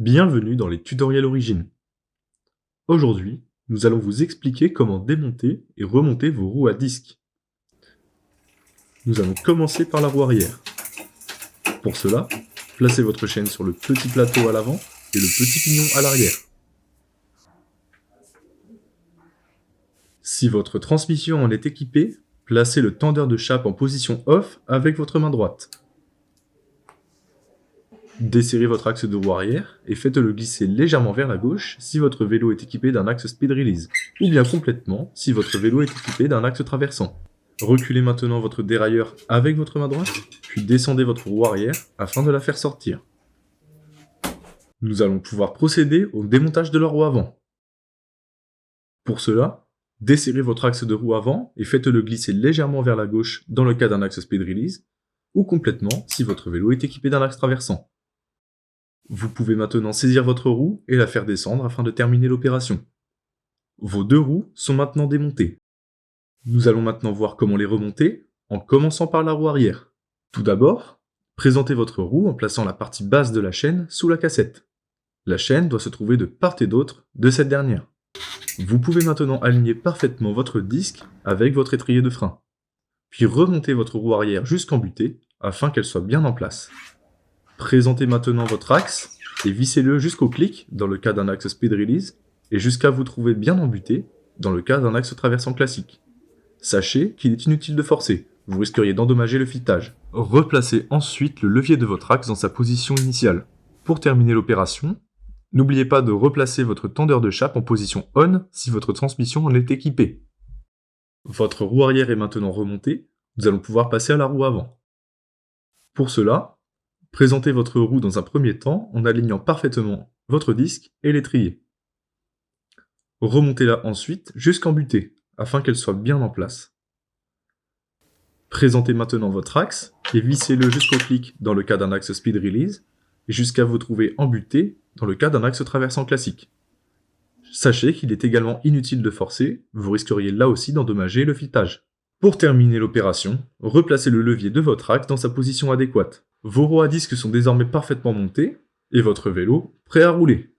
Bienvenue dans les tutoriels Origine. Aujourd'hui, nous allons vous expliquer comment démonter et remonter vos roues à disque. Nous allons commencer par la roue arrière. Pour cela, placez votre chaîne sur le petit plateau à l'avant et le petit pignon à l'arrière. Si votre transmission en est équipée, placez le tendeur de chape en position off avec votre main droite. Desserrez votre axe de roue arrière et faites-le glisser légèrement vers la gauche si votre vélo est équipé d'un axe speed release, ou bien complètement si votre vélo est équipé d'un axe traversant. Reculez maintenant votre dérailleur avec votre main droite, puis descendez votre roue arrière afin de la faire sortir. Nous allons pouvoir procéder au démontage de la roue avant. Pour cela, desserrez votre axe de roue avant et faites-le glisser légèrement vers la gauche dans le cas d'un axe speed release, ou complètement si votre vélo est équipé d'un axe traversant. Vous pouvez maintenant saisir votre roue et la faire descendre afin de terminer l'opération. Vos deux roues sont maintenant démontées. Nous allons maintenant voir comment les remonter, en commençant par la roue arrière. Tout d'abord, présentez votre roue en plaçant la partie basse de la chaîne sous la cassette. La chaîne doit se trouver de part et d'autre de cette dernière. Vous pouvez maintenant aligner parfaitement votre disque avec votre étrier de frein, puis remontez votre roue arrière jusqu'en butée afin qu'elle soit bien en place. Présentez maintenant votre axe et vissez-le jusqu'au clic dans le cas d'un axe speed release et jusqu'à vous trouver bien embuté dans le cas d'un axe traversant classique. Sachez qu'il est inutile de forcer, vous risqueriez d'endommager le filetage. Replacez ensuite le levier de votre axe dans sa position initiale. Pour terminer l'opération, n'oubliez pas de replacer votre tendeur de chape en position on si votre transmission en est équipée. Votre roue arrière est maintenant remontée, nous allons pouvoir passer à la roue avant. Pour cela, présentez votre roue dans un premier temps en alignant parfaitement votre disque et l'étrier. Remontez-la ensuite jusqu'en butée, afin qu'elle soit bien en place. Présentez maintenant votre axe et vissez-le jusqu'au clic dans le cas d'un axe speed release et jusqu'à vous trouver en butée dans le cas d'un axe traversant classique. Sachez qu'il est également inutile de forcer, vous risqueriez là aussi d'endommager le filetage. Pour terminer l'opération, replacez le levier de votre axe dans sa position adéquate. Vos roues à disque sont désormais parfaitement montées et votre vélo prêt à rouler.